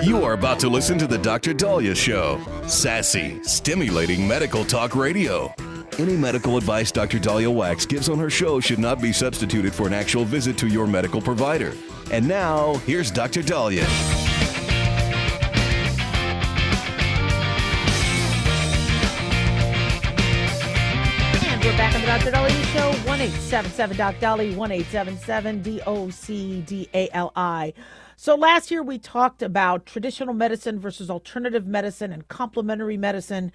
You are about to listen to the Dr. Dahlia Show. Sassy, stimulating medical talk radio. Any medical advice Dr. Dahlia Wax gives on her show should not be substituted for an actual visit to your medical provider. And now, here's Dr. Dahlia. And we're back on the Dr. Dahlia Show. 1-877-DOC-DALI, 1-877-DOC-DALI. So last year we talked about traditional medicine versus alternative medicine and complementary medicine.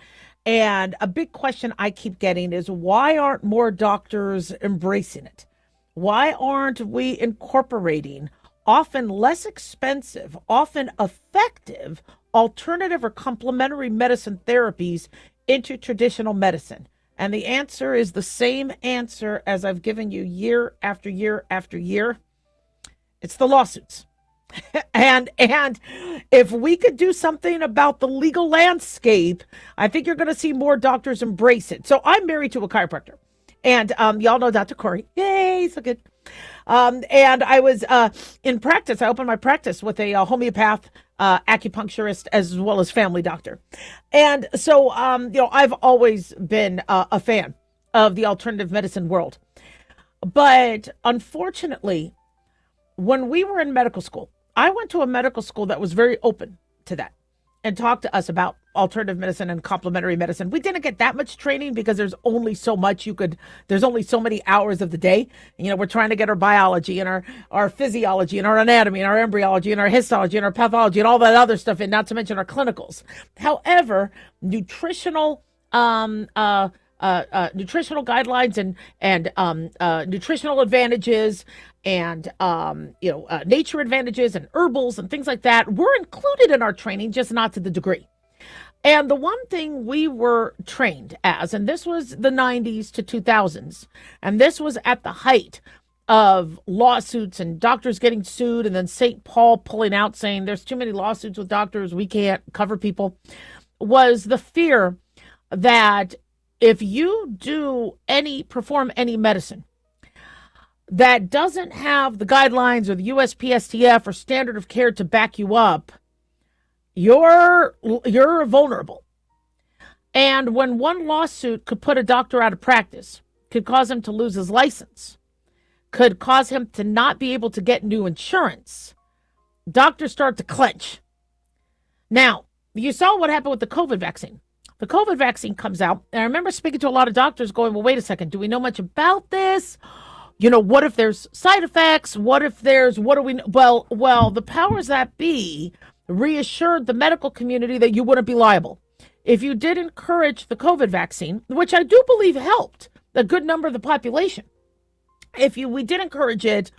And a big question I keep getting is, why aren't more doctors embracing it? Why aren't we incorporating often less expensive, often effective alternative or complementary medicine therapies into traditional medicine? And the answer is the same answer as I've given you year after year after year. It's the lawsuits. And if we could do something about the legal landscape, I think you're going to see more doctors embrace it. So I'm married to a chiropractor, and y'all know Dr. Corey. Yay, so good. And I was in practice. I opened my practice with a homeopath, acupuncturist, as well as family doctor. And so, I've always been a fan of the alternative medicine world. But unfortunately, when we were in medical school, I went to a medical school that was very open to that and talked to us about alternative medicine and complementary medicine. We didn't get that much training because there's only so much there's only so many hours of the day. We're trying to get our biology and our physiology and our anatomy and our embryology and our histology and our pathology and all that other stuff in, not to mention our clinicals. However, nutritional guidelines and nutritional advantages and nature advantages and herbals and things like that were included in our training, just not to the degree. And the one thing we were trained as, and this was the 90s to 2000s, and this was at the height of lawsuits and doctors getting sued, and then St. Paul pulling out saying there's too many lawsuits with doctors, we can't cover people, was the fear that if you perform any medicine that doesn't have the guidelines or the USPSTF or standard of care to back you up, you're vulnerable. And when one lawsuit could put a doctor out of practice, could cause him to lose his license, could cause him to not be able to get new insurance, doctors start to clench. Now, you saw what happened with the COVID vaccine. The COVID vaccine comes out, and I remember speaking to a lot of doctors going, well, wait a second, do we know much about this? What if there's side effects? What do we know? Well, the powers that be reassured the medical community that you wouldn't be liable. If you did encourage the COVID vaccine, which I do believe helped a good number of the population, we did encourage it,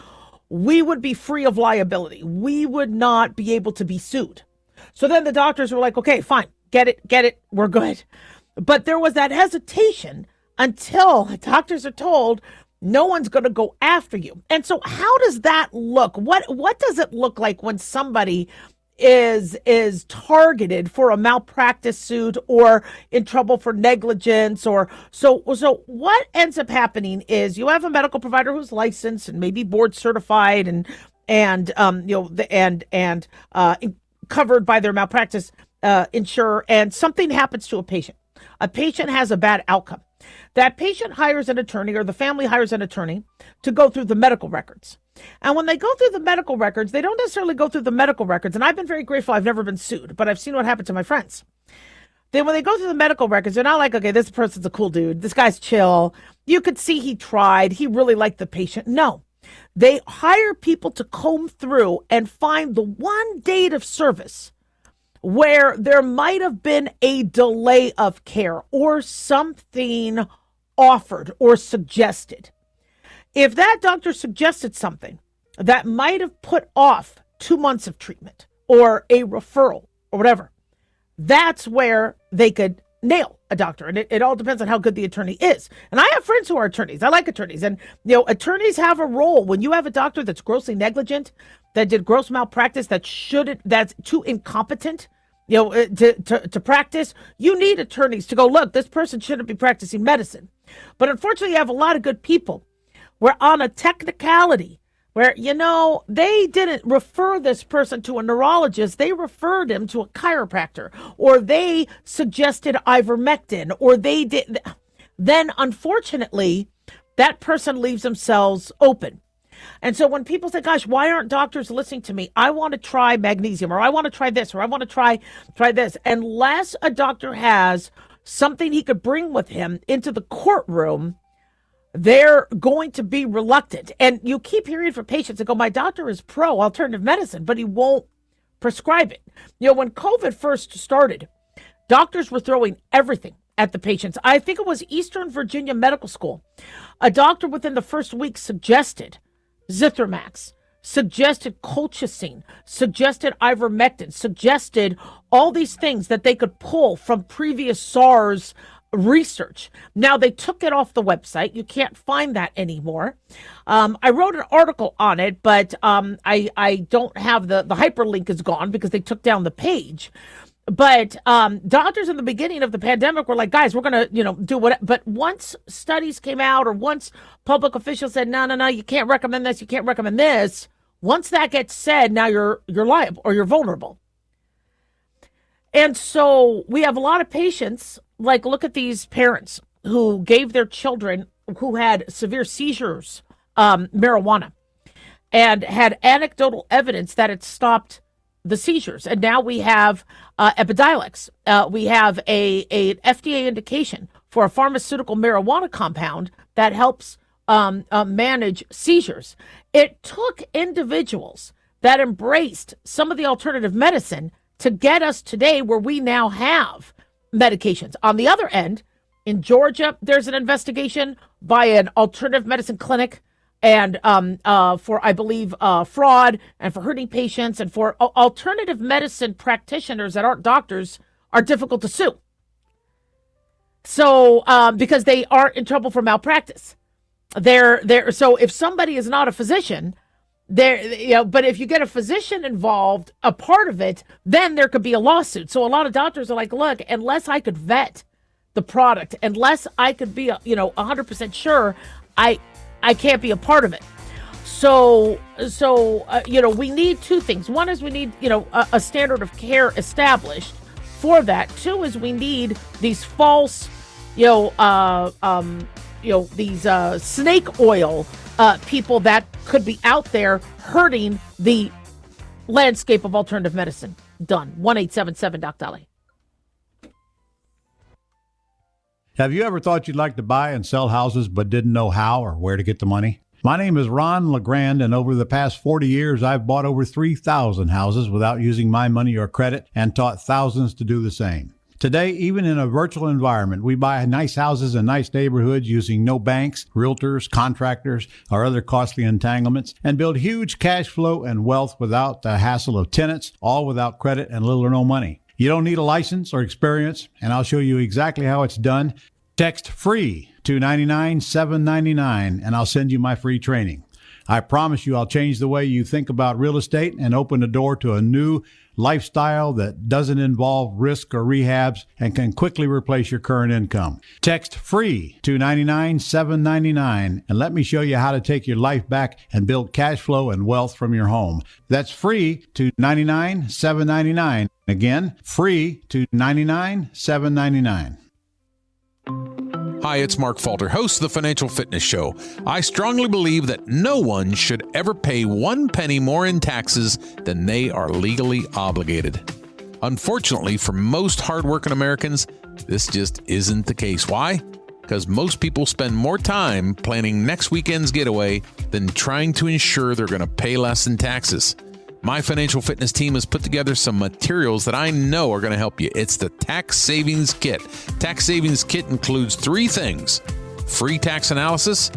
we would be free of liability. We would not be able to be sued. So then the doctors were like, okay, fine, get it, we're good. But there was that hesitation until doctors are told no one's going to go after you. And so how does that look? What does it look like when somebody is targeted for a malpractice suit or in trouble for negligence? Or so what ends up happening is you have a medical provider who's licensed and maybe board certified and covered by their malpractice insurer, and something happens to a patient. A patient has a bad outcome. That patient hires an attorney, or the family hires an attorney, to go through the medical records. And when they go through the medical records, they don't necessarily go through the medical records. And I've been very grateful I've never been sued, but I've seen what happened to my friends. Then when they go through the medical records, they're not like, okay, this person's a cool dude. This guy's chill. You could see he tried. He really liked the patient. No. They hire people to comb through and find the one date of service where there might have been a delay of care or something offered or suggested. If that doctor suggested something that might have put off 2 months of treatment or a referral or whatever, that's where they could nail a doctor. And it all depends on how good the attorney is. And I have friends who are attorneys. I like attorneys. And, attorneys have a role. When you have a doctor that's grossly negligent, that did gross malpractice, that's too incompetent, to practice, you need attorneys to go, look, this person shouldn't be practicing medicine. But unfortunately, you have a lot of good people where on a technicality, where, they didn't refer this person to a neurologist. They referred him to a chiropractor, or they suggested ivermectin, or they did. Then, unfortunately, that person leaves themselves open. And so when people say, gosh, why aren't doctors listening to me? I want to try magnesium, or I want to try this, or I want to try this. Unless a doctor has something he could bring with him into the courtroom, they're going to be reluctant. And you keep hearing from patients that go, my doctor is pro alternative medicine, but he won't prescribe it. When COVID first started, doctors were throwing everything at the patients. I think it was Eastern Virginia Medical School. A doctor within the first week suggested Zithromax, suggested colchicine, suggested ivermectin, suggested all these things that they could pull from previous SARS research. Now they took it off the website. You can't find that anymore. I wrote an article on it, but I don't have the hyperlink is gone because they took down the page. But doctors in the beginning of the pandemic were like, guys, we're going to, do what. But once studies came out, or once public officials said, no, you can't recommend this, you can't recommend this. Once that gets said, now you're liable, or you're vulnerable. And so we have a lot of patients, like, look at these parents who gave their children who had severe seizures marijuana, and had anecdotal evidence that it stopped the seizures. And now we have Epidiolex. We have an FDA indication for a pharmaceutical marijuana compound that helps manage seizures. It took individuals that embraced some of the alternative medicine to get us today where we now have medications. On the other end, in Georgia, there's an investigation by an alternative medicine clinic, and for, I believe, fraud, and for hurting patients, and for alternative medicine practitioners that aren't doctors are difficult to sue. So because they aren't in trouble for malpractice. So if somebody is not a physician, but if you get a physician involved, a part of it, then there could be a lawsuit. So a lot of doctors are like, look, unless I could vet the product, unless I could be 100% sure, I can't be a part of it. So we need two things. One is we need, a standard of care established for that. Two is we need these false, these snake oil people that could be out there hurting the landscape of alternative medicine. Done. 1-877-Doc-Dolly. Have you ever thought you'd like to buy and sell houses but didn't know how or where to get the money? My name is Ron LeGrand, and over the past 40 years, I've bought over 3,000 houses without using my money or credit, and taught thousands to do the same. Today, even in a virtual environment, we buy nice houses in nice neighborhoods using no banks, realtors, contractors, or other costly entanglements, and build huge cash flow and wealth without the hassle of tenants, all without credit and little or no money. You don't need a license or experience, and I'll show you exactly how it's done. Text FREE to 99799, and I'll send you my free training. I promise you I'll change the way you think about real estate and open the door to a new lifestyle that doesn't involve risk or rehabs and can quickly replace your current income. Text FREE to 99799, and let me show you how to take your life back and build cash flow and wealth from your home. That's FREE to 99799. Again, FREE to 99799. Hi, it's Mark Falter, host of the Financial Fitness Show. I strongly believe that no one should ever pay 1 penny more in taxes than they are legally obligated. Unfortunately, for most hardworking Americans, this just isn't the case. Why? Because most people spend more time planning next weekend's getaway than trying to ensure they're going to pay less in taxes. My financial fitness team has put together some materials that I know are going to help you. It's the Tax Savings Kit. Tax Savings Kit includes 3 things: free tax analysis,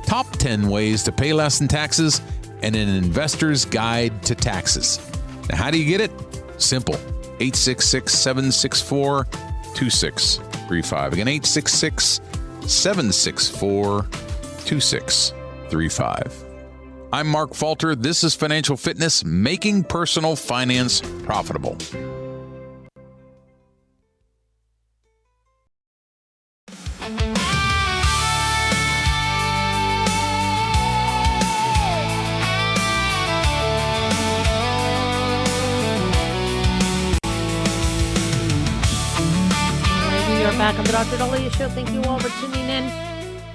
top 10 ways to pay less in taxes, and an investor's guide to taxes. Now, how do you get it? Simple. 866-764-2635. Again, 866-764-2635. I'm Mark Falter. This is Financial Fitness, making personal finance profitable. are back on the Dr. Dahlia Show. Thank you all for tuning in.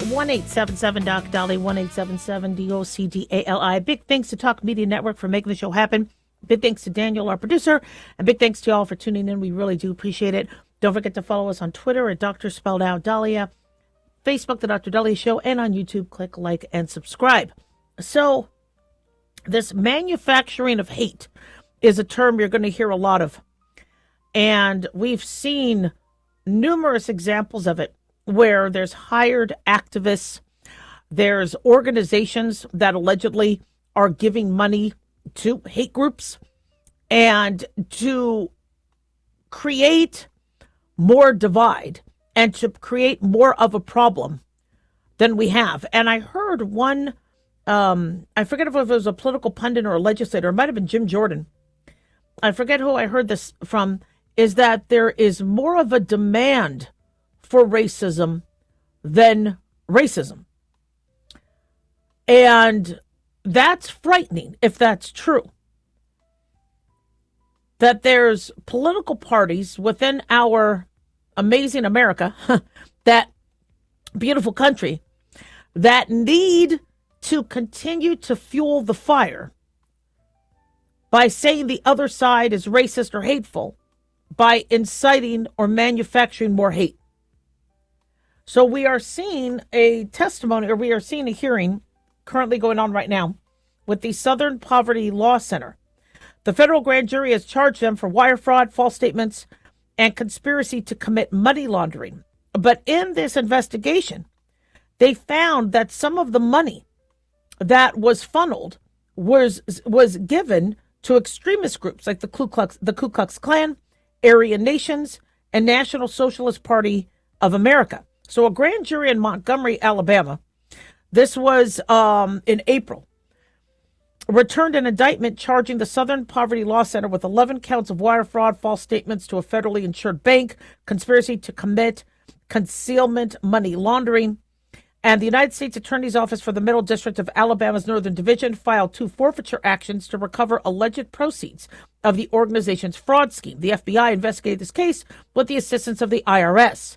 1-877-Doc-Dolly, 1-877-DOCDALI. Big thanks to Talk Media Network for making the show happen. Big thanks to Daniel, our producer, and big thanks to y'all for tuning in. We really do appreciate it. Don't forget to follow us on Twitter at Dr. Spelled Out Dahlia, Facebook, The Dr. Dahlia Show, and on YouTube, click like and subscribe. So, this manufacturing of hate is a term you're going to hear a lot of. And we've seen numerous examples of it where there's hired activists, there's organizations that allegedly are giving money to hate groups and to create more divide and to create more of a problem than we have. And I heard one, I forget if it was a political pundit or a legislator, it might have been Jim Jordan. I forget who I heard this from, is that there is more of a demand for racism than racism. And that's frightening if that's true. That there's political parties within our amazing America, that beautiful country, that need to continue to fuel the fire by saying the other side is racist or hateful, by inciting or manufacturing more hate. So we are seeing a testimony, or we are seeing a hearing currently going on right now with the Southern Poverty Law Center. The federal grand jury has charged them for wire fraud, false statements, and conspiracy to commit money laundering. But in this investigation, they found that some of the money that was funneled was given to extremist groups like the Ku Klux Klan, Aryan Nations, and National Socialist Party of America. So a grand jury in Montgomery, Alabama, this was in April, returned an indictment charging the Southern Poverty Law Center with 11 counts of wire fraud, false statements to a federally insured bank, conspiracy to commit concealment money laundering. And the United States Attorney's Office for the Middle District of Alabama's Northern Division filed 2 forfeiture actions to recover alleged proceeds of the organization's fraud scheme. The FBI investigated this case with the assistance of the IRS.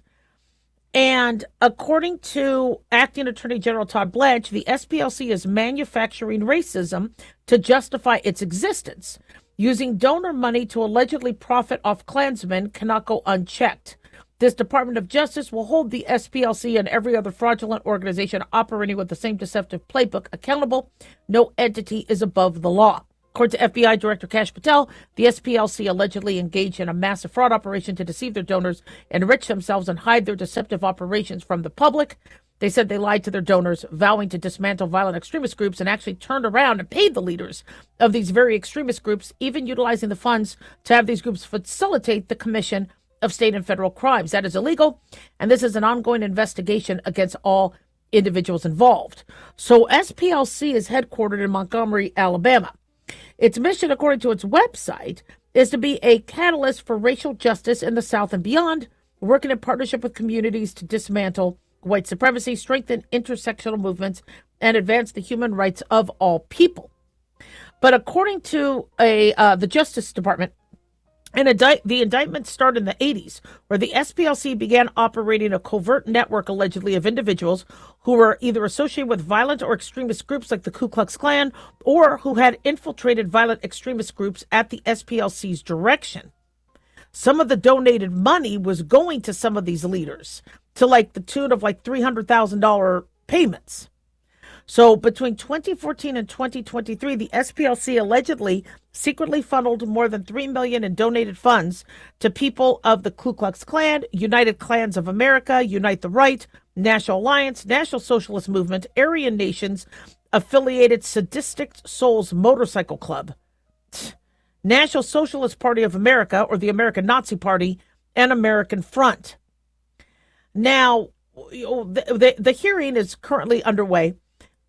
And according to Acting Attorney General Todd Blanche, the SPLC is manufacturing racism to justify its existence. Using donor money to allegedly profit off Klansmen cannot go unchecked. This Department of Justice will hold the SPLC and every other fraudulent organization operating with the same deceptive playbook accountable. No entity is above the law. According to FBI Director Kash Patel, the SPLC allegedly engaged in a massive fraud operation to deceive their donors, enrich themselves, and hide their deceptive operations from the public. They said they lied to their donors, vowing to dismantle violent extremist groups, and actually turned around and paid the leaders of these very extremist groups, even utilizing the funds to have these groups facilitate the commission of state and federal crimes. That is illegal, and this is an ongoing investigation against all individuals involved. So SPLC is headquartered in Montgomery, Alabama. Its mission, according to its website, is to be a catalyst for racial justice in the South and beyond, working in partnership with communities to dismantle white supremacy, strengthen intersectional movements, and advance the human rights of all people. But according to the Justice Department, the indictment started in the 80s, where the SPLC began operating a covert network, allegedly, of individuals who were either associated with violent or extremist groups like the Ku Klux Klan, or who had infiltrated violent extremist groups at the SPLC's direction. Some of the donated money was going to some of these leaders, to like the tune of like $300,000 payments. So between 2014 and 2023, the SPLC allegedly secretly funneled more than $3 million in donated funds to people of the Ku Klux Klan, United Klans of America, Unite the Right, National Alliance, National Socialist Movement, Aryan Nations, affiliated Sadistic Souls Motorcycle Club, National Socialist Party of America, or the American Nazi Party, and American Front. Now, the hearing is currently underway,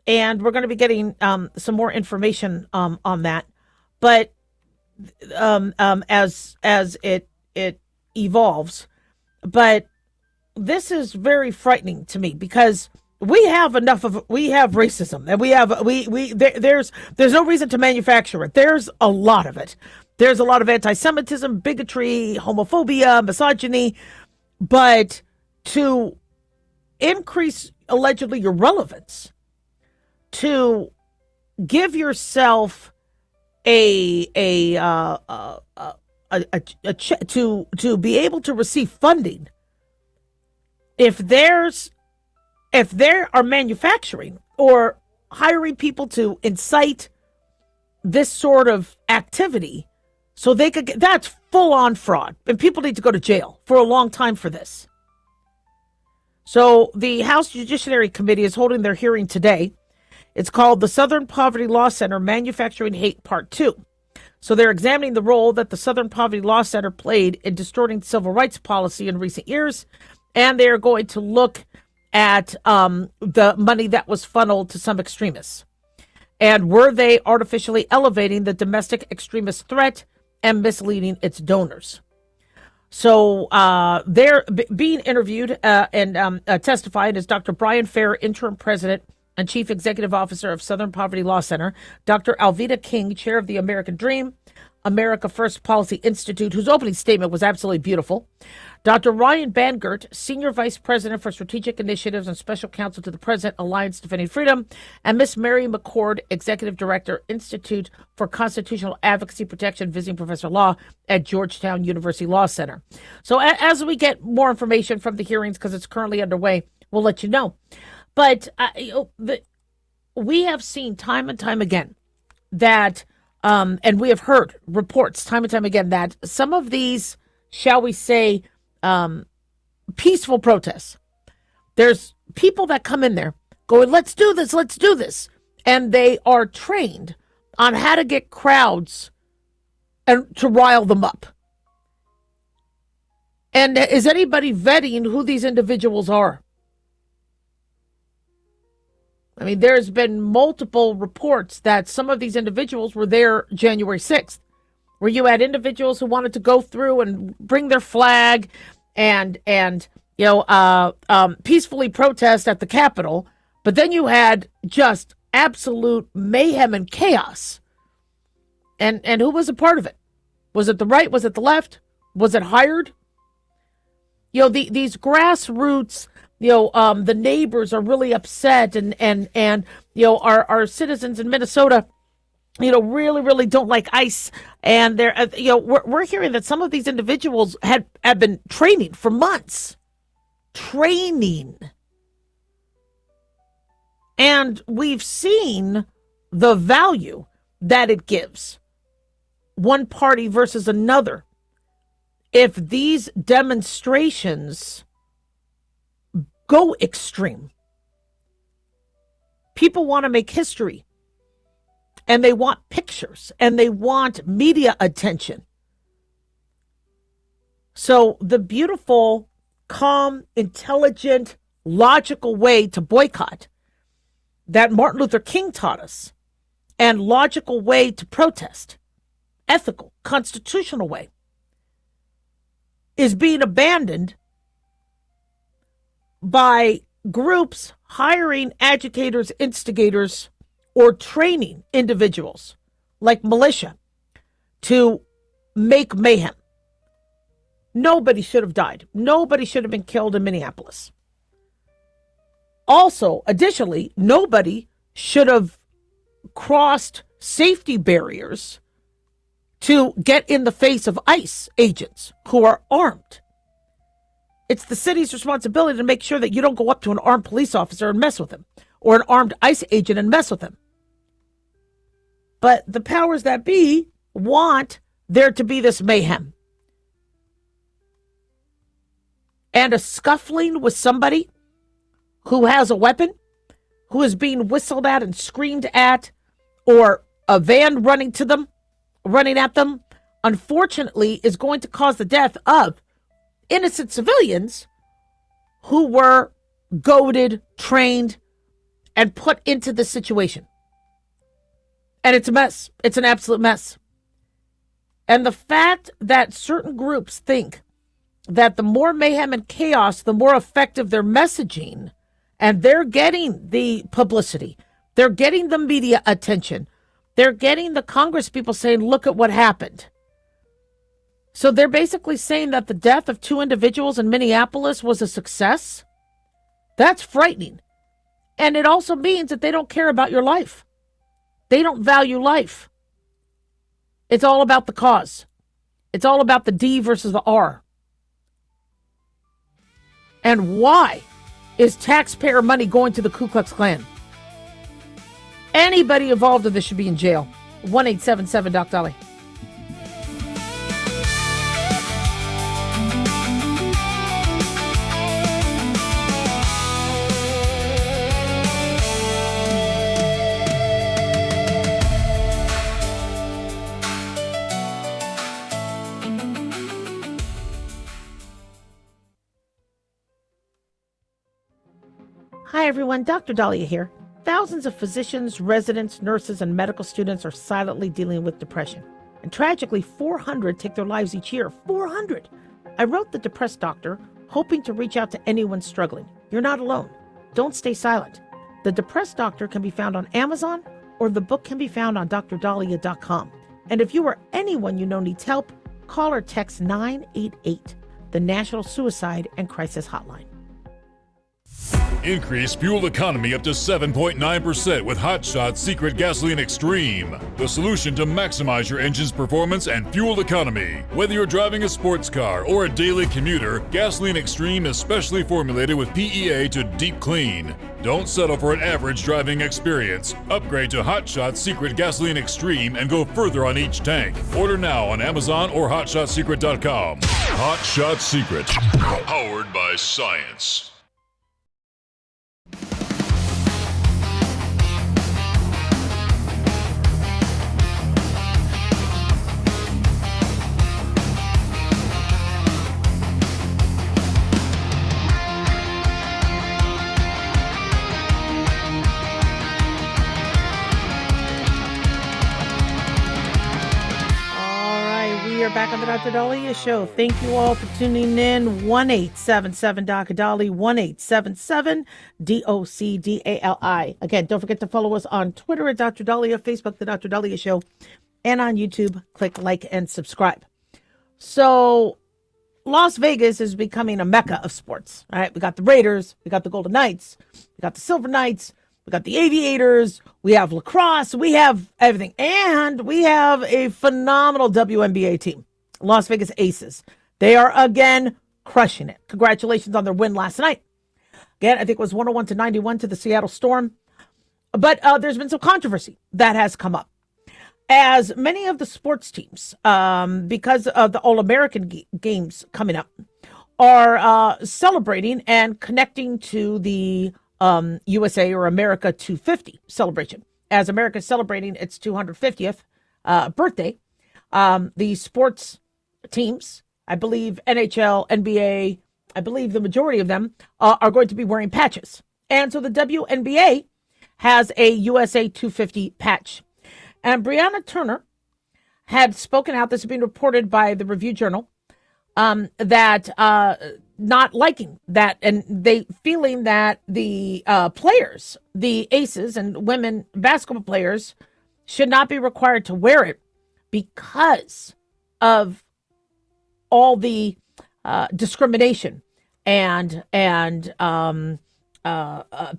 and we're going to be getting some more information on that. But as it evolves, but this is very frightening to me, because we have racism, and there's no reason to manufacture it. There's a lot of it. There's a lot of anti-Semitism, bigotry, homophobia, misogyny. But to increase allegedly your relevance, to give yourself to be able to receive funding, if they are manufacturing or hiring people to incite this sort of activity so they could get, that's full on fraud, and people need to go to jail for a long time for this. So the House Judiciary Committee is holding their hearing today. It's called the Southern Poverty Law Center Manufacturing Hate Part 2. So they're examining the role that the Southern Poverty Law Center played in distorting civil rights policy in recent years. And they're going to look at the money that was funneled to some extremists. And were they artificially elevating the domestic extremist threat and misleading its donors? So they're being interviewed and testifying is Dr. Brian Fair, interim president and Chief Executive Officer of Southern Poverty Law Center, Dr. Alveda King, Chair of the American Dream, America First Policy Institute, whose opening statement was absolutely beautiful, Dr. Ryan Bangert, Senior Vice President for Strategic Initiatives and Special Counsel to the President, Alliance Defending Freedom, and Miss Mary McCord, Executive Director, Institute for Constitutional Advocacy Protection, visiting professor of law at Georgetown University Law Center. So as we get more information from the hearings, because it's currently underway, we'll let you know. But we have seen time and time again that, and we have heard reports time and time again that some of these, shall we say, peaceful protests, there's people that come in there going, let's do this. And they are trained on how to get crowds and to rile them up. And is anybody vetting who these individuals are? I mean, there's been multiple reports that some of these individuals were there January 6th, where you had individuals who wanted to go through and bring their flag and peacefully protest at the Capitol. But then you had just absolute mayhem and chaos. And who was a part of it? Was it the right? Was it the left? Was it hired? These grassroots, the neighbors are really upset, and our citizens in Minnesota, really don't like ICE, and they're we're hearing that some of these individuals have been training for months, and we've seen the value that it gives one party versus another. If these demonstrations go extreme, people want to make history, and they want pictures, and they want media attention. So the beautiful, calm, intelligent, logical way to boycott that Martin Luther King taught us, and logical way to protest, ethical, constitutional way, is being abandoned by groups hiring agitators, instigators, or training individuals like militia to make mayhem. Nobody should have died. Nobody should have been killed in Minneapolis. Also, additionally, nobody should have crossed safety barriers to get in the face of ICE agents who are armed. It's the city's responsibility to make sure that you don't go up to an armed police officer and mess with him, or an armed ICE agent and mess with him. But the powers that be want there to be this mayhem. And a scuffling with somebody who has a weapon, who is being whistled at and screamed at, or a van running at them, unfortunately, is going to cause the death of innocent civilians who were goaded, trained, and put into this situation. And it's a mess. It's an absolute mess. And the fact that certain groups think that the more mayhem and chaos, the more effective their messaging, and they're getting the publicity, they're getting the media attention, they're getting the Congress people saying, look at what happened. So they're basically saying that the death of 2 individuals in Minneapolis was a success. That's frightening. And it also means that they don't care about your life. They don't value life. It's all about the cause. It's all about the D versus the R. And why is taxpayer money going to the Ku Klux Klan? Anybody involved in this should be in jail. 1-877-DOC-DOLLY. Hi, everyone. Dr. Dahlia here. Thousands of physicians, residents, nurses, and medical students are silently dealing with depression. And tragically, 400 take their lives each year. 400! I wrote The Depressed Doctor, hoping to reach out to anyone struggling. You're not alone. Don't stay silent. The Depressed Doctor can be found on Amazon, or the book can be found on drdahlia.com. And if you or anyone you know needs help, call or text 988, the National Suicide and Crisis Hotline. Increase fuel economy up to 7.9% with Hot Shot Secret Gasoline Extreme. The solution to maximize your engine's performance and fuel economy. Whether you're driving a sports car or a daily commuter, Gasoline Extreme is specially formulated with PEA to deep clean. Don't settle for an average driving experience. Upgrade to Hot Shot Secret Gasoline Extreme and go further on each tank. Order now on Amazon or HotShotSecret.com. Hot Shot Secret. Powered by science. Back on the Dr. Dahlia Show. Thank you all for tuning in. 1-877-Dr. 1-877-DOCDALI. Again, don't forget to follow us on Twitter at Dr. Dahlia, Facebook, The Dr. Dahlia Show, and on YouTube. Click like and subscribe. So, Las Vegas is becoming a mecca of sports. All right, we got the Raiders, we got the Golden Knights, we got the Silver Knights, we got the Aviators, we have lacrosse, we have everything. And we have a phenomenal WNBA team, Las Vegas Aces. They are, again, crushing it. Congratulations on their win last night. Again, I think it was 101-91 to the Seattle Storm. But there's been some controversy that has come up. As many of the sports teams, because of the All-American games coming up, are celebrating and connecting to the USA or America 250 celebration. As America is celebrating its 250th birthday, the sports teams, I believe NHL, NBA, I believe the majority of them are going to be wearing patches. And so the WNBA has a USA 250 patch. And Brianna Turner had spoken out, this has been reported by the Review Journal, that not liking that, and they feeling that the players, the aces and women basketball players, should not be required to wear it because of all the discrimination and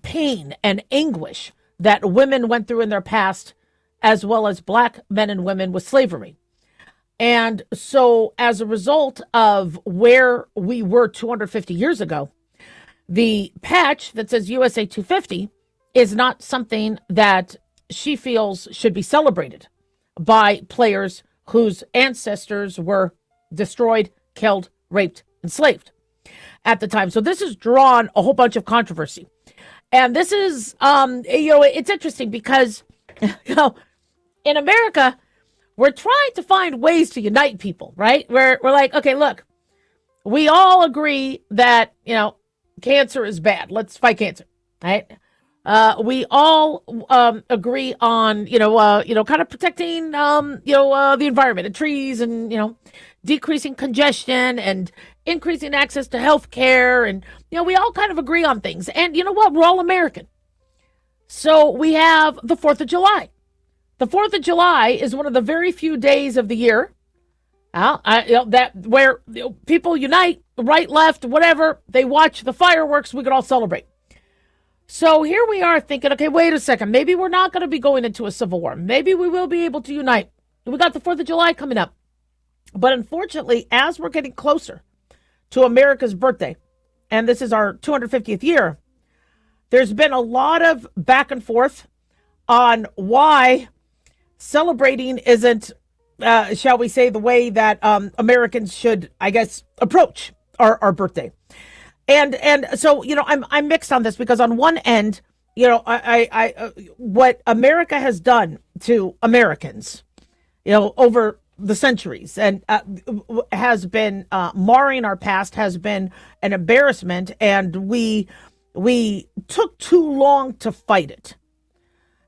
pain and anguish that women went through in their past, as well as black men and women with slavery. And so as a result of where we were 250 years ago, the patch that says USA 250 is not something that she feels should be celebrated by players whose ancestors were destroyed, killed, raped, enslaved at the time. So this has drawn a whole bunch of controversy. And this is, it's interesting because, in America, we're trying to find ways to unite people, right? We're like, okay, look, we all agree that, cancer is bad. Let's fight cancer, right? We all agree on, kind of protecting, the environment and trees and, decreasing congestion and increasing access to health care. And, we all kind of agree on things. And you know what? We're all American. So we have the 4th of July. The 4th of July is one of the very few days of the year That where people unite, right, left, whatever, they watch the fireworks, we could all celebrate. So here we are thinking, okay, wait a second, maybe we're not going to be going into a civil war. Maybe we will be able to unite. We got the 4th of July coming up. But unfortunately, as we're getting closer to America's birthday, and this is our 250th year, there's been a lot of back and forth on why celebrating isn't, shall we say, the way that Americans should, I guess, approach our birthday. And so, I'm mixed on this because on one end, I what America has done to Americans, over the centuries and has been marring our past, has been an embarrassment, and we took too long to fight it,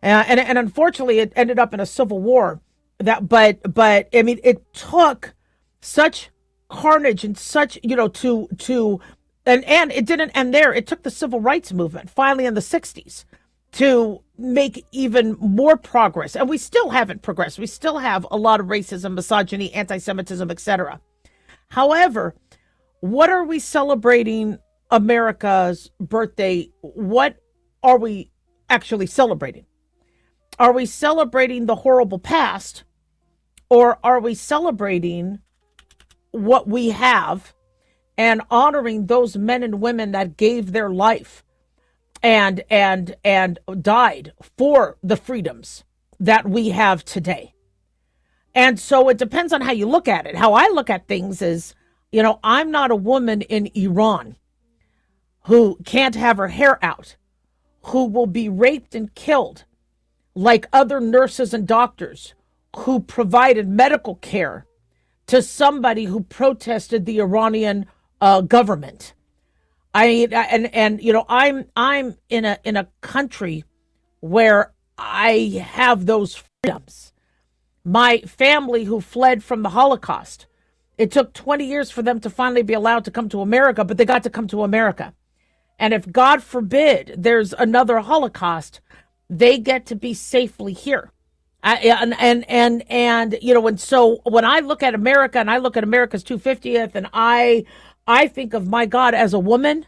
and unfortunately, it ended up in a civil war. But I mean, it took such carnage and such and it didn't end there. It took the civil rights movement finally in the 60s to make even more progress. And we still haven't progressed. We still have a lot of racism, misogyny, anti-Semitism, etc. However, what are we celebrating America's birthday? What are we actually celebrating? Are we celebrating the horrible past, or are we celebrating what we have and honoring those men and women that gave their life and died for the freedoms that we have today? And so it depends on how you look at it. How I look at things is, I'm not a woman in Iran who can't have her hair out, who will be raped and killed like other nurses and doctors who provided medical care to somebody who protested the Iranian government. I'm in a country where I have those freedoms. My family who fled from the Holocaust, it took 20 years for them to finally be allowed to come to America, but they got to come to America. And if God forbid there's another Holocaust, they get to be safely here. And so when I look at America and I look at America's 250th and I think of my God as a woman,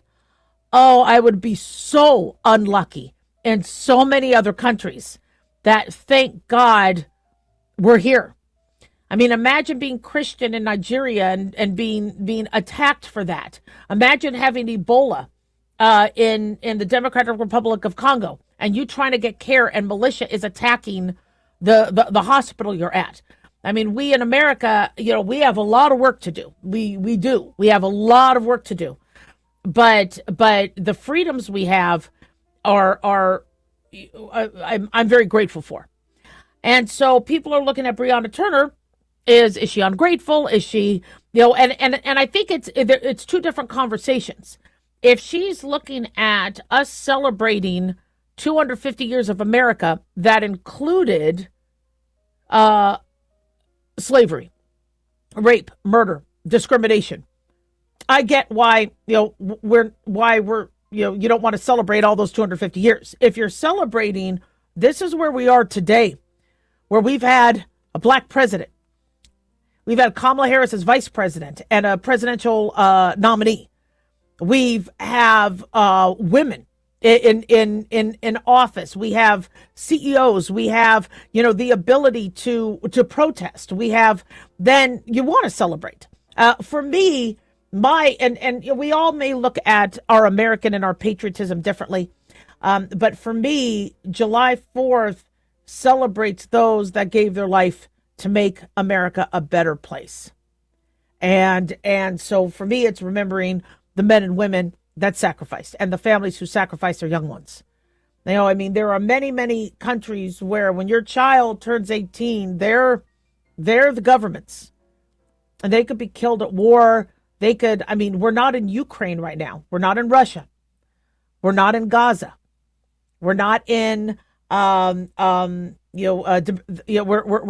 I would be so unlucky in so many other countries that, thank God, we're here. I mean, imagine being Christian in Nigeria and being attacked for that. Imagine having Ebola in the Democratic Republic of Congo, and you trying to get care and militia is attacking the hospital you're at. I mean, we in America, we have a lot of work to do. We do. We have a lot of work to do. But the freedoms we have are I'm very grateful for. And so people are looking at Breonna Turner. Is she ungrateful? Is she, and I think it's two different conversations. If she's looking at us celebrating 250 years of America that included slavery, rape, murder, discrimination, I get why you don't want to celebrate all those 250 years. If you're celebrating, this is where we are today, where we've had a black president. We've had Kamala Harris as vice president and a presidential nominee. We've have women in office. We have CEOs. We have, the ability to protest. We have, then you want to celebrate. For me, and we all may look at our American and our patriotism differently. But for me, July 4th celebrates those that gave their life to make America a better place. And so for me, it's remembering the men and women that sacrificed and the families who sacrificed their young ones. There are many, many countries where when your child turns 18, they're the governments, and they could be killed at war. We're not in Ukraine right now. We're not in Russia. We're not in Gaza. We're not in, we're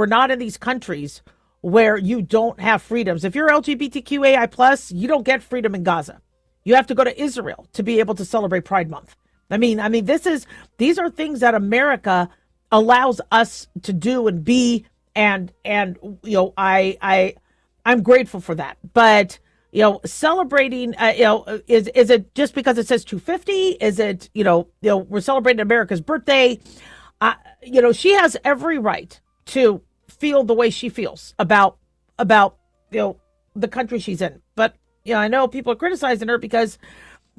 not in these countries where you don't have freedoms. If you're LGBTQAI+, you don't get freedom in Gaza. You have to go to Israel to be able to celebrate Pride Month. These are things that America allows us to do and be. And I I'm grateful for that. But celebrating, is it just because it says 250? Is it, we're celebrating America's birthday? She has every right to feel the way she feels about the country she's in. But I know people are criticizing her because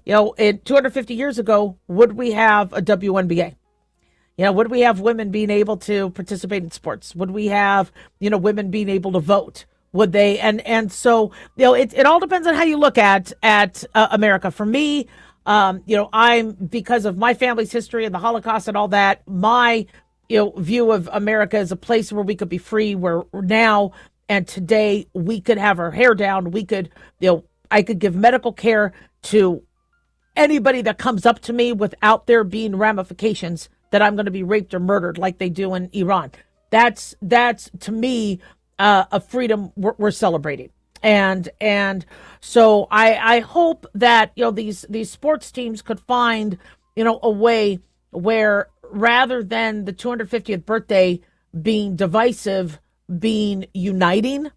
in 250 years ago, would we have a WNBA? Would we have women being able to participate in sports? Would we have women being able to vote? Would they? And so it all depends on how you look at America. For me, I'm, because of my family's history and the Holocaust and all that, my view of America as a place where we could be free, where now and today we could have our hair down. We could, I could give medical care to anybody that comes up to me without there being ramifications that I'm going to be raped or murdered like they do in Iran. That's to me a freedom we're celebrating. And so I hope that these sports teams could find a way where, rather than the 250th birthday being divisive, being uniting.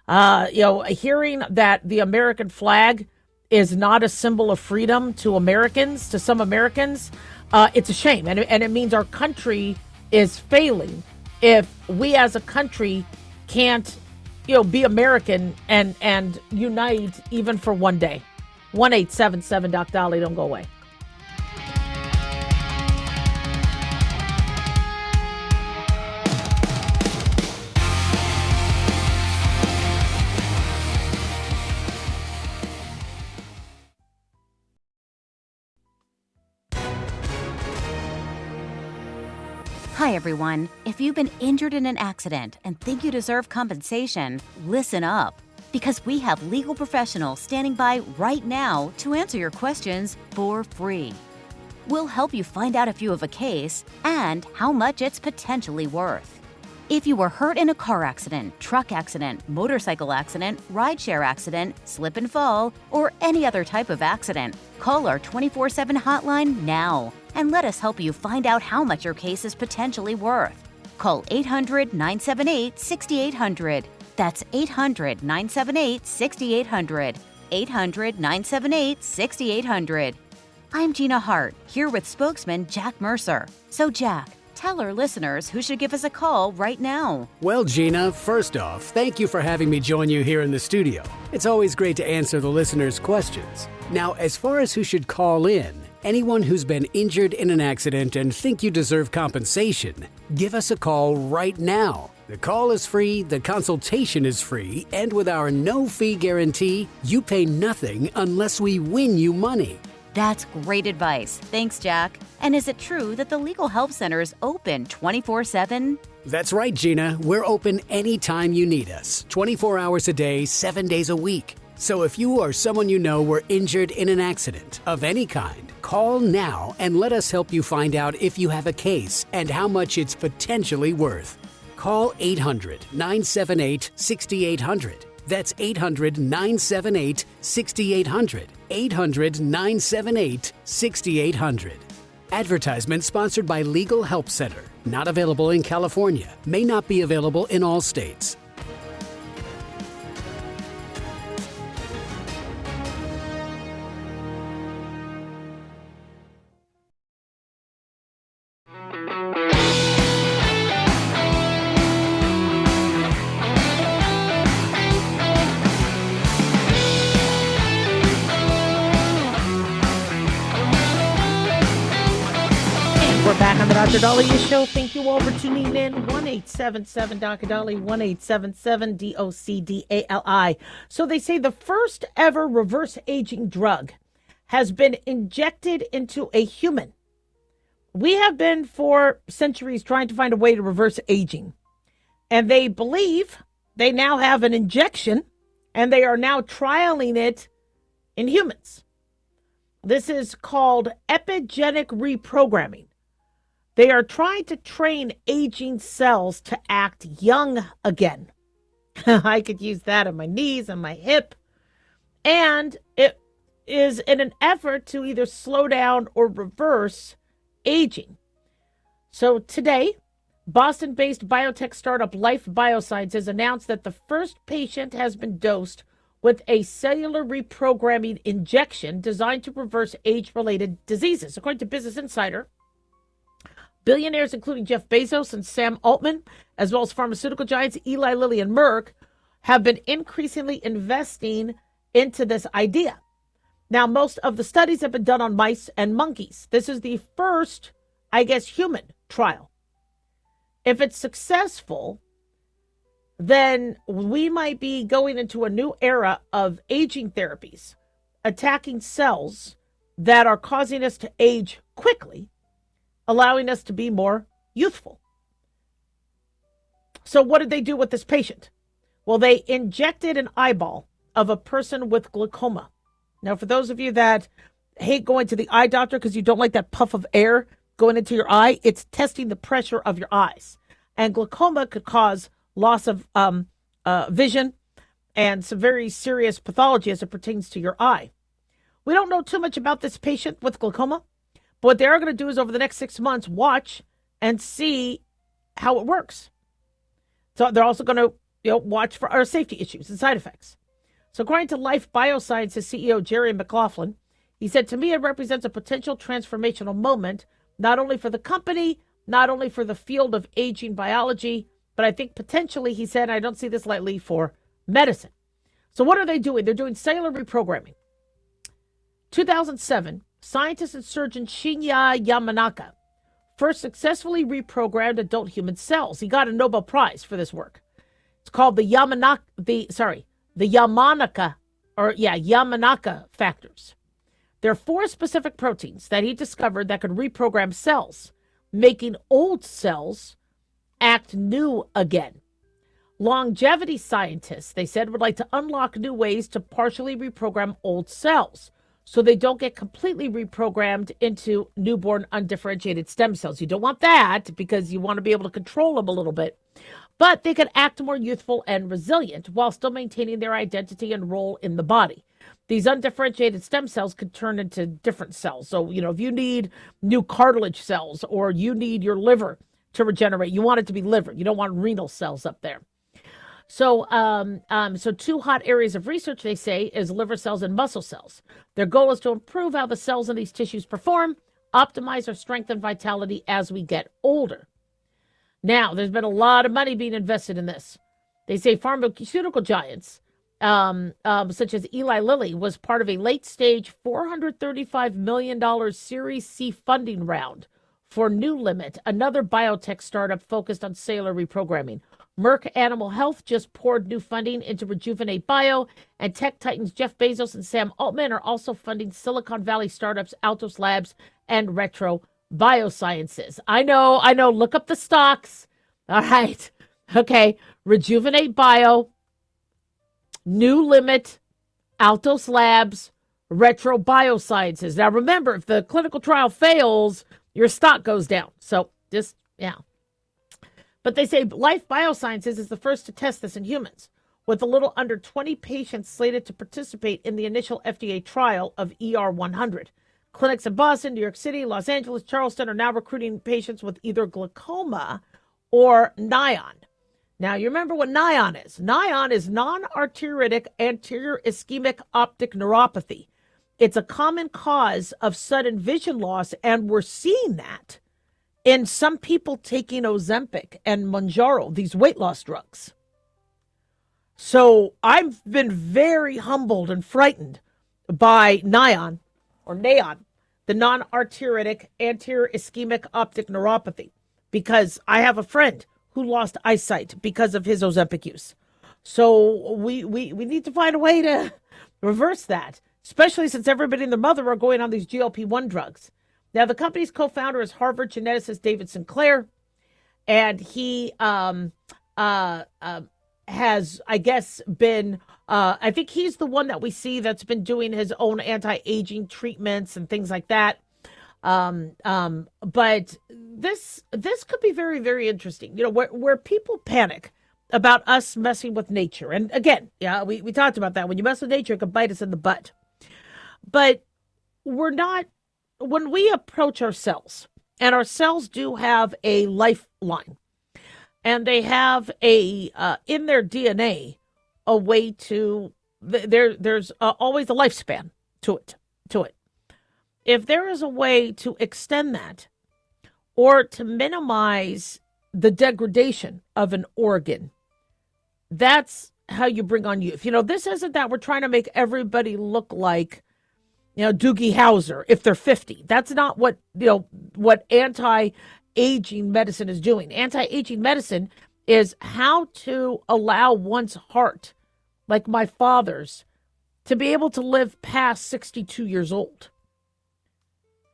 Hearing that the American flag is not a symbol of freedom to Americans, to some Americans, it's a shame. And it means our country is failing if we as a country can't, be American and unite even for one day. 1-877 Doc Dolly, don't go away. Hi, everyone. If you've been injured in an accident and think you deserve compensation, listen up. Because we have legal professionals standing by right now to answer your questions for free. We'll help you find out if you have a case and how much it's potentially worth. If you were hurt in a car accident, truck accident, motorcycle accident, rideshare accident, slip and fall, or any other type of accident, call our 24/7 hotline now and let us help you find out how much your case is potentially worth. Call 800-978-6800. That's 800-978-6800. 800-978-6800. I'm Gina Hart, here with spokesman Jack Mercer. So Jack, tell our listeners who should give us a call right now. Well, Gina, first off, thank you for having me join you here in the studio. It's always great to answer the listeners' questions. Now, as far as who should call in, anyone who's been injured in an accident and think you deserve compensation, give us a call right now. The call is free, the consultation is free, and with our no-fee guarantee, you pay nothing unless we win you money. That's great advice. Thanks, Jack. And is it true that the Legal Help Center is open 24/7? That's right, Gina. We're open anytime you need us, 24 hours a day, 7 days a week. So if you or someone you know were injured in an accident of any kind, call now and let us help you find out if you have a case and how much it's potentially worth. Call 800-978-6800. That's 800-978-6800. 800-978-6800. Advertisement sponsored by Legal Help Center. Not available in California. May not be available in all states. We're back on the Dr. Dahlia Show. Thank you all for tuning in. 1-877 Dr. Dahlia, 1-877 DOCDALI. So they say the first ever reverse aging drug has been injected into a human. We have been for centuries trying to find a way to reverse aging. And they believe they now have an injection and they are now trialing it in humans. This is called epigenetic reprogramming. They are trying to train aging cells to act young again. I could use that on my knees and my hip. And it is in an effort to either slow down or reverse aging. So today, Boston-based biotech startup Life Biosciences announced that the first patient has been dosed with a cellular reprogramming injection designed to reverse age-related diseases. According to Business Insider, billionaires including Jeff Bezos and Sam Altman, as well as pharmaceutical giants Eli Lilly and Merck, have been increasingly investing into this idea. Now, most of the studies have been done on mice and monkeys. This is the first, I guess, human trial. If it's successful, then we might be going into a new era of aging therapies, attacking cells that are causing us to age quickly, allowing us to be more youthful. So what did they do with this patient? Well, they injected an eyeball of a person with glaucoma. Now, for those of you that hate going to the eye doctor because you don't like that puff of air going into your eye, it's testing the pressure of your eyes. And glaucoma could cause loss of vision and some very serious pathology as it pertains to your eye. We don't know too much about this patient with glaucoma, but what they are going to do is over the next 6 months, watch and see how it works. So they're also going to watch for our safety issues and side effects. So according to Life Biosciences CEO Jerry McLaughlin, he said, to me, it represents a potential transformational moment, not only for the company, not only for the field of aging biology, but I think potentially, he said, I don't see this lightly, for medicine. So what are they doing? They're doing cellular reprogramming. 2007, scientist and surgeon Shinya Yamanaka first successfully reprogrammed adult human cells. He got a Nobel Prize for this work. It's called the Yamanaka factors. There are 4 specific proteins that he discovered that could reprogram cells, making old cells act new again. Longevity scientists, they said, would like to unlock new ways to partially reprogram old cells so they don't get completely reprogrammed into newborn undifferentiated stem cells. You don't want that because you want to be able to control them a little bit. But they could act more youthful and resilient while still maintaining their identity and role in the body. These undifferentiated stem cells could turn into different cells. So, if you need new cartilage cells or you need your liver to regenerate, you want it to be liver. You don't want renal cells up there. So 2 hot areas of research, they say, is liver cells and muscle cells. Their goal is to improve how the cells in these tissues perform, optimize our strength and vitality as we get older. Now, there's been a lot of money being invested in this. They say pharmaceutical giants, such as Eli Lilly, was part of a late-stage $435 million Series C funding round for New Limit, another biotech startup focused on cellular reprogramming. Merck Animal Health just poured new funding into Rejuvenate Bio, and tech titans Jeff Bezos and Sam Altman are also funding Silicon Valley startups Altos Labs and Retro Biosciences. I know. Look up the stocks. All right. Okay. Rejuvenate Bio, New Limit, Altos Labs, Retro Biosciences. Now, remember, if the clinical trial fails, your stock goes down. So yeah. But they say Life Biosciences is the first to test this in humans, with a little under 20 patients slated to participate in the initial FDA trial of ER100. Clinics in Boston, New York City, Los Angeles, Charleston are now recruiting patients with either glaucoma or NION. Now, you remember what NION is. NION is non-arteritic anterior ischemic optic neuropathy. It's a common cause of sudden vision loss, and we're seeing that in some people taking Ozempic and Mounjaro, these weight loss drugs. So I've been very humbled and frightened by NION, the non-arteritic anterior ischemic optic neuropathy, because I have a friend who lost eyesight because of his Ozempic use. So we need to find a way to reverse that, especially since everybody and their mother are going on these GLP-1 drugs. Now, the company's co-founder is Harvard geneticist David Sinclair, and he has, I guess, been, I think he's the one that we see that's been doing his own anti-aging treatments and things like that. But this could be very, very interesting. Where people panic about us messing with nature. And again, we talked about that. When you mess with nature, it can bite us in the butt. But we're not, when we approach our cells, and our cells do have a lifeline, and they have a in their DNA a way to there's always a lifespan to it. If there is a way to extend that or to minimize the degradation of an organ, that's how you bring on youth. This isn't that we're trying to make everybody look like, Doogie Howser if they're 50. That's not what anti-aging medicine is doing. Anti-aging medicine is how to allow one's heart, like my father's, to be able to live past 62 years old.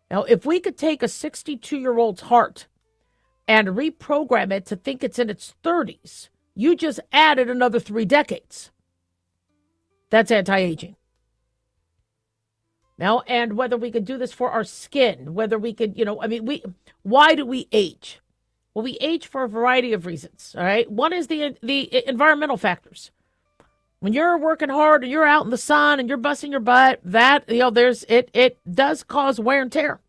Now, if we could take a 62-year-old's heart and reprogram it to think it's in its 30s, you just added another 3 decades. That's anti-aging. Now, and whether we could do this for our skin, whether we could, why do we age? Well, we age for a variety of reasons, all right? One is the environmental factors. When you're working hard and you're out in the sun and you're busting your butt, that, it does cause wear and tear,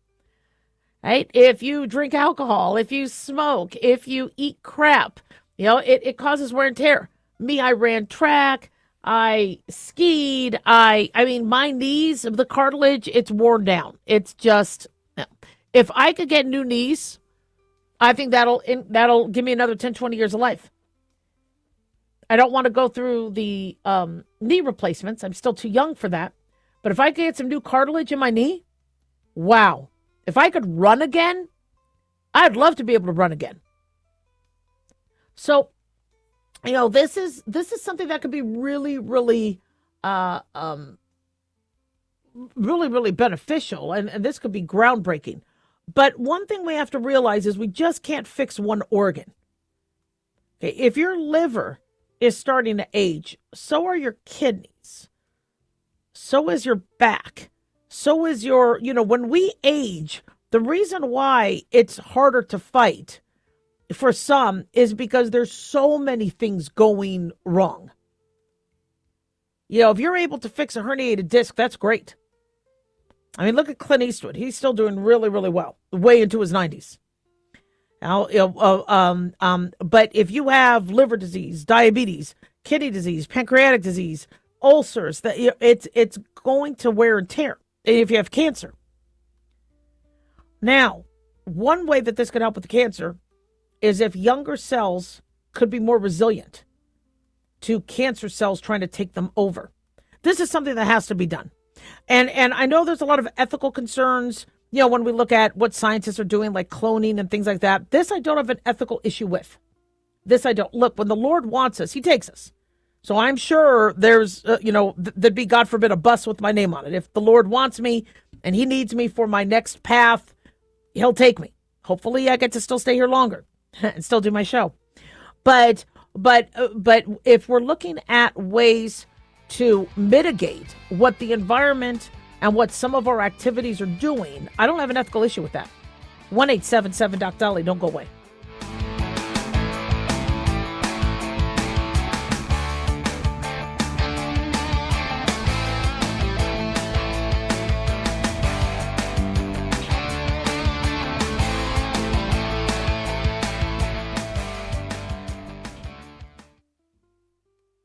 right? If you drink alcohol, if you smoke, if you eat crap, it causes wear and tear. I ran track, I skied, my knees, the cartilage, it's worn down. It's just, if I could get new knees, I think that'll give me another 10, 20 years of life. I don't want to go through the knee replacements. I'm still too young for that. But if I could get some new cartilage in my knee, wow. If I could run again, I'd love to be able to run again. So, this is something that could be really, really, really, really beneficial. And this could be groundbreaking. But one thing we have to realize is we just can't fix one organ. Okay, if your liver is starting to age, so are your kidneys. So is your back. So is your, when we age, the reason why it's harder to fight for some is because there's so many things going wrong. If you're able to fix a herniated disc, that's great. Look at Clint Eastwood. He's still doing really, really well, way into his 90s. Now, but if you have liver disease, diabetes, kidney disease, pancreatic disease, ulcers, it's going to wear and tear. If you have cancer. Now, one way that this could help with the cancer is if younger cells could be more resilient to cancer cells trying to take them over. This is something that has to be done. And I know there's a lot of ethical concerns, when we look at what scientists are doing, like cloning and things like that. This I don't have an ethical issue with. This I don't. Look, when the Lord wants us, he takes us. So I'm sure there's, there'd be, God forbid, a bus with my name on it. If the Lord wants me and he needs me for my next path, he'll take me. Hopefully I get to still stay here longer and still do my show. But if we're looking at ways to mitigate what the environment and what some of our activities are doing, I don't have an ethical issue with that. 1-877-Doc-Dolly, don't go away.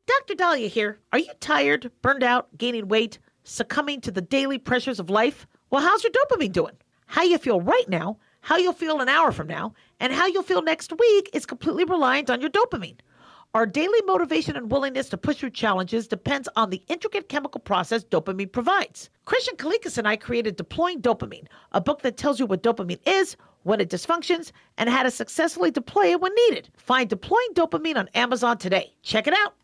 Dr. Dahlia here. Are you tired, burned out, gaining weight, succumbing to the daily pressures of life? Well, how's your dopamine doing? How you feel right now, how you'll feel an hour from now, and how you'll feel next week is completely reliant on your dopamine. Our daily motivation and willingness to push through challenges depends on the intricate chemical process dopamine provides. Christian Kalikas and I created Deploying Dopamine, a book that tells you what dopamine is, when it dysfunctions, and how to successfully deploy it when needed. Find Deploying Dopamine on Amazon today. Check it out.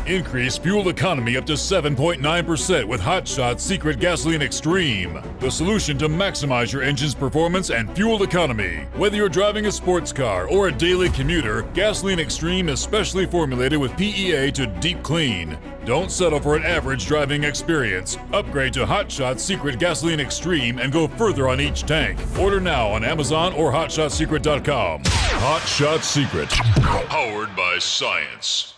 Increase fuel economy up to 7.9% with Hot Shot Secret Gasoline Extreme, the solution to maximize your engine's performance and fuel economy. Whether you're driving a sports car or a daily commuter, Gasoline Extreme is specially formulated with PEA to deep clean. Don't settle for an average driving experience. Upgrade to Hot Shot Secret Gasoline Extreme and go further on each tank. Order now on Amazon or HotShotSecret.com. Hot Shot Secret, powered by science.